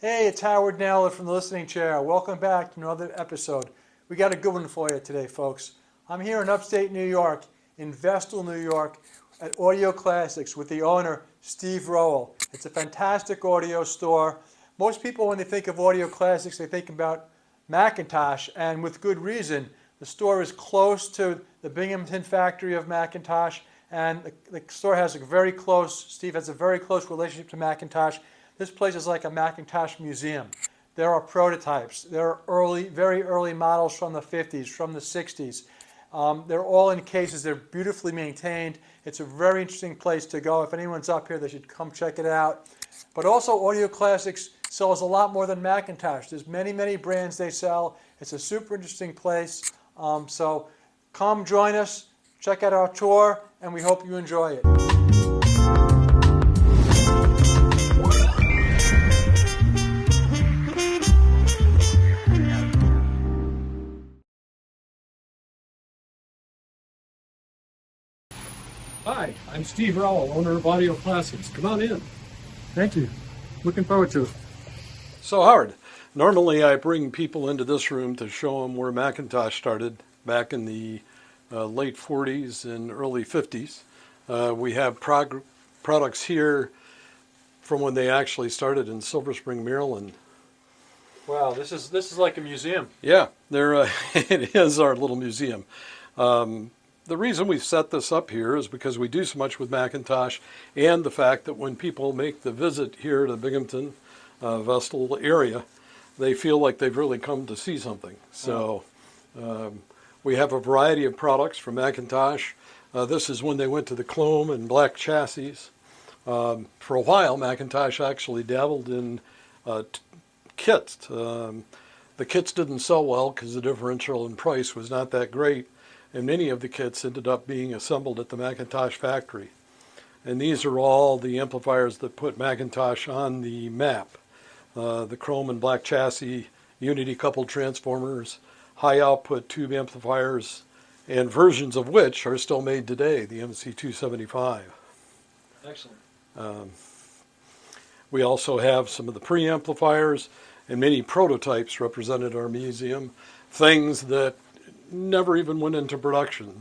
Hey, it's Howard Naylor from the Listening Chair. Welcome back to another episode. We got a good one for you today, folks. I'm here in upstate New York, in Vestal, New York, at Audio Classics with the owner, Steve Rowell. It's a fantastic audio store. Most people, when they think of Audio Classics, they think about Macintosh, and with good reason. The store is close to the Binghamton factory of Macintosh, and the store has Steve has a very close relationship to Macintosh. This place is like a Macintosh museum. There are prototypes. There are very early models from the 50s, from the 60s. They're all in cases. They're beautifully maintained. It's a very interesting place to go. If anyone's up here, they should come check it out. But also, Audio Classics sells a lot more than Macintosh. There's many, many brands they sell. It's a super interesting place. So come join us, check out our tour, and we hope you enjoy it. Hi, I'm Steve Rowell, owner of Audio Classics. Come on in. Thank you. Looking forward to it. So Howard, normally I bring people into this room to show them where Macintosh started back in the late 40s and early 50s. We have products here from when they actually started in Silver Spring, Maryland. Wow, this is like a museum. Yeah, it is our little museum. The reason we've set this up here is because we do so much with Macintosh, and the fact that when people make the visit here to Binghamton, Vestal area, they feel like they've really come to see something. So we have a variety of products from Macintosh. This is when they went to the chrome and black chassis. For a while, Macintosh actually dabbled in kits. The kits didn't sell well because the differential in price was not that great. And many of the kits ended up being assembled at the Macintosh factory. And these are all the amplifiers that put Macintosh on the map. The chrome and black chassis, unity coupled transformers, high output tube amplifiers, and versions of which are still made today, the MC275. Excellent. We also have some of the preamplifiers and many prototypes represented in our museum, things that never even went into production.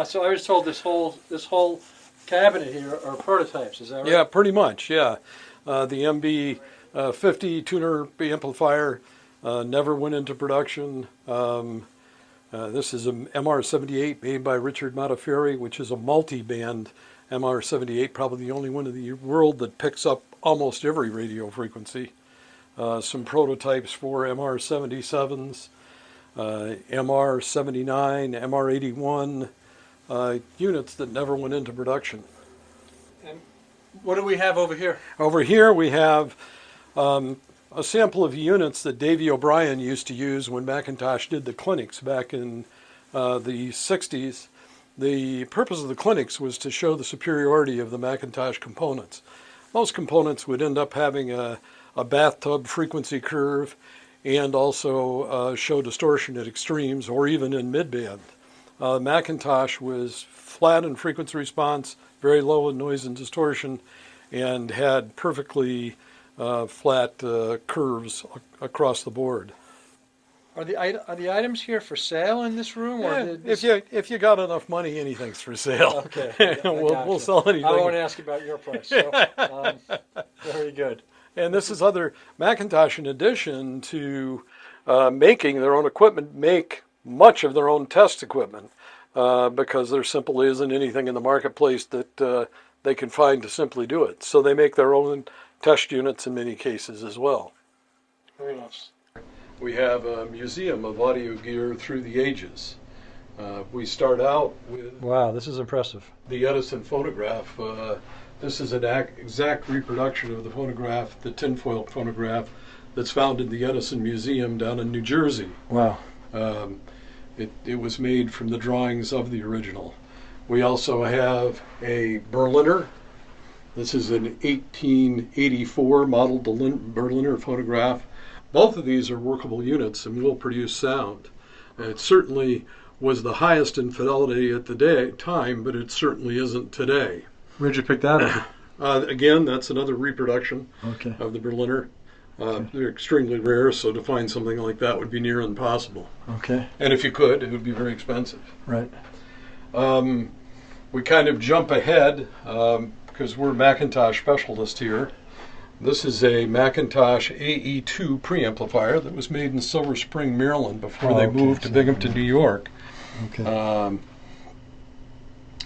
So I was told this whole cabinet here are prototypes. Is that right? Yeah, pretty much. Yeah, the MB50 tuner amplifier never went into production. This is an MR78 made by Richard Montefiore, which is a multi-band MR78, probably the only one in the world that picks up almost every radio frequency. Some prototypes for MR77s. MR79, MR81 units that never went into production. And what do we have over here? Over here we have a sample of units that Davey O'Brien used to use when Macintosh did the clinics back in the 60s. The purpose of the clinics was to show the superiority of the Macintosh components. Most components would end up having a bathtub frequency curve and also show distortion at extremes or even in midband. Macintosh was flat in frequency response, very low in noise and distortion, and had perfectly flat curves across the board. Are the items here for sale in this room? Or if you got enough money, anything's for sale. Okay, we'll sell anything. I won't ask about your price. So, very good. And this is other Macintosh, in addition to making their own equipment, make much of their own test equipment because there simply isn't anything in the marketplace that they can find to simply do it. So they make their own test units in many cases as well. Very nice. We have a museum of audio gear through the ages. We start out with... Wow, this is impressive. The Edison Photograph. This is an exact reproduction of the phonograph, the tinfoil phonograph, that's found in the Edison Museum down in New Jersey. Wow. It was made from the drawings of the original. We also have a Berliner. This is an 1884 model Berliner phonograph. Both of these are workable units and will produce sound. It certainly was the highest in fidelity at the time, but it certainly isn't today. Where'd you pick that up? Again, that's another reproduction of the Berliner. They're extremely rare, so to find something like that would be near impossible. Okay. And if you could, it would be very expensive. Right. We kind of jump ahead because we're Macintosh specialists here. This is a Macintosh Ae2 Preamplifier that was made in Silver Spring, Maryland before they moved to Binghamton, New York. Okay.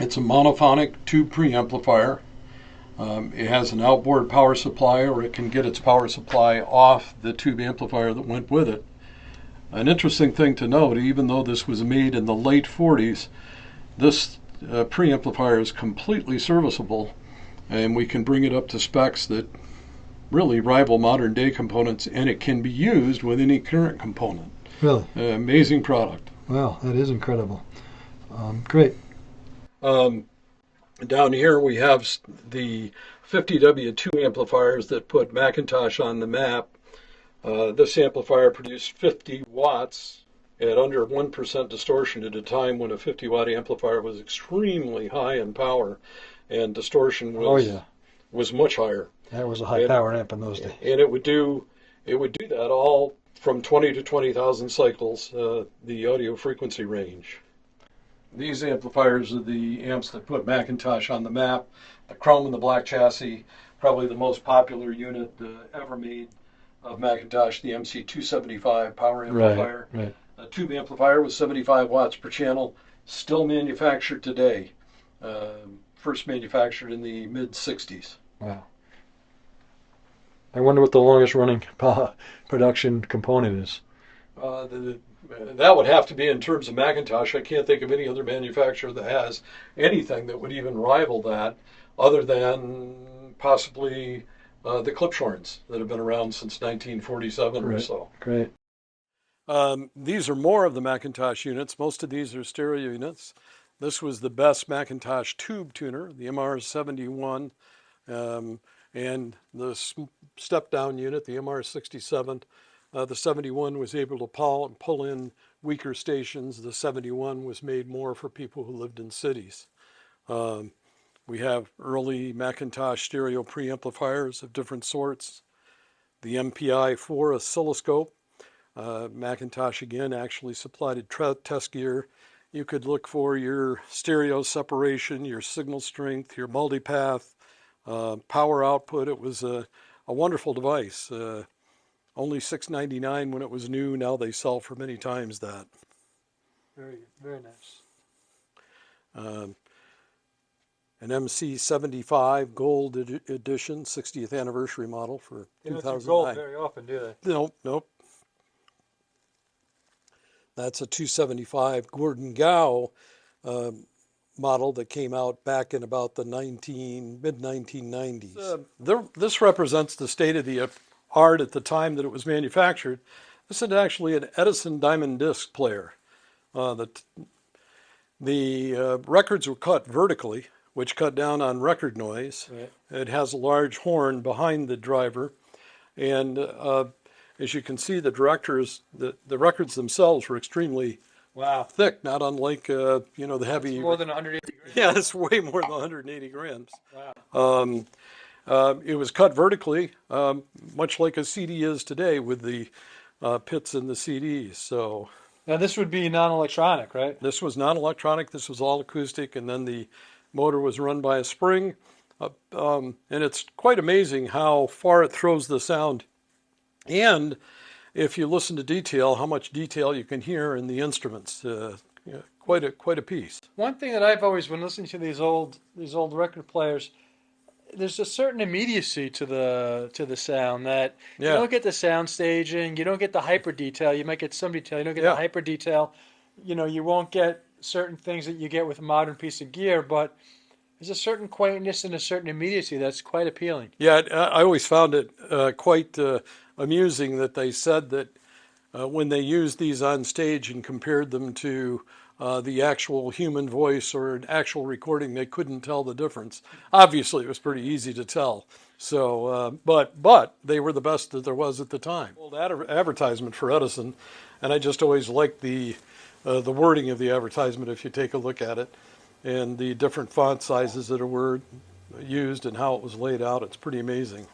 It's a monophonic tube preamplifier. It has an outboard power supply, or it can get its power supply off the tube amplifier that went with it. An interesting thing to note, even though this was made in the late 40s, this preamplifier is completely serviceable, and we can bring it up to specs that really rival modern day components, and it can be used with any current component. Really? Amazing product. Wow, that is incredible. Great. Down here we have the 50W2 amplifiers that put Macintosh on the map. This amplifier produced 50 watts at under 1% distortion at a time when a 50 watt amplifier was extremely high in power, and distortion was much higher. That was a high power amp in those days. And it would do that all from 20 to 20,000 cycles, the audio frequency range. These amplifiers are the amps that put Macintosh on the map. The chrome and the black chassis, probably the most popular unit ever made of Macintosh, the MC275 power amplifier. Right. A tube amplifier with 75 watts per channel, still manufactured today. First manufactured in the mid-60s. Wow. I wonder what the longest running production component is. That would have to be in terms of Macintosh. I can't think of any other manufacturer that has anything that would even rival that, other than possibly the Klipschorns that have been around since 1947 or so. Great. These are more of the Macintosh units. Most of these are stereo units. This was the best Macintosh tube tuner, the MR71, and the step-down unit, the MR67. The 71 was able to pull in weaker stations. The 71 was made more for people who lived in cities. We have early Macintosh stereo preamplifiers of different sorts. The MPI-4 oscilloscope. Macintosh, again, actually supplied a test gear. You could look for your stereo separation, your signal strength, your multipath, power output. It was a wonderful device. Only $6.99 when it was new. Now they sell for many times that. Very, very nice. An MC75 Gold Edition, 60th anniversary model for 2009. Gold very often, do they? Nope. That's a 275 Gordon Gow model that came out back in about the mid-1990s. This represents the state of the art at the time that it was manufactured. This is actually an Edison diamond disc player. The records were cut vertically, which cut down on record noise. Right. It has a large horn behind the driver, and as you can see, the records themselves were extremely thick, not unlike the heavy. It's more than 180 grams. Yeah, it's way more than 180 grams. Wow. It was cut vertically, much like a CD is today with the pits in the CDs. So now this would be non-electronic, right? this was non-electronic. This was all acoustic, and then the motor was run by a spring. And it's quite amazing how far it throws the sound. And if you listen to detail, how much detail you can hear in the instruments. Quite a piece. One thing that I've always, when listening to these old record players, there's a certain immediacy to the sound that you don't get the sound staging, you don't get the hyper detail. You might get some detail, you don't get the hyper detail. You won't get certain things that you get with a modern piece of gear, but there's a certain quaintness and a certain immediacy that's quite appealing. Yeah, I always found it quite amusing that they said that when they used these on stage and compared them to the actual human voice or an actual recording, they couldn't tell the difference. Obviously, it was pretty easy to tell. So, but they were the best that there was at the time. Old advertisement for Edison, and I just always liked the wording of the advertisement if you take a look at it, and the different font sizes that were used and how it was laid out. It's pretty amazing.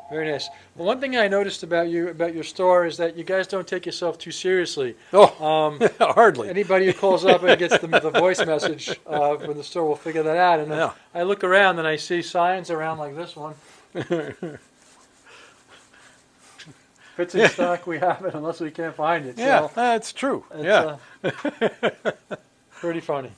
Very nice. Well, one thing I noticed about you, about your store, is that you guys don't take yourself too seriously. Oh, hardly. Anybody who calls up and gets the voice message from the store will figure that out. And Yeah. I look around and I see signs around like this one. If it's in stock, we have it unless we can't find it. Yeah, So that's true. it's, Yeah. pretty funny.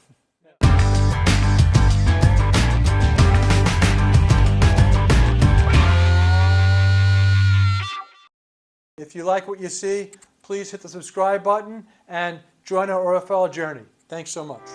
If you like what you see, please hit the subscribe button and join our audiophile journey. Thanks so much.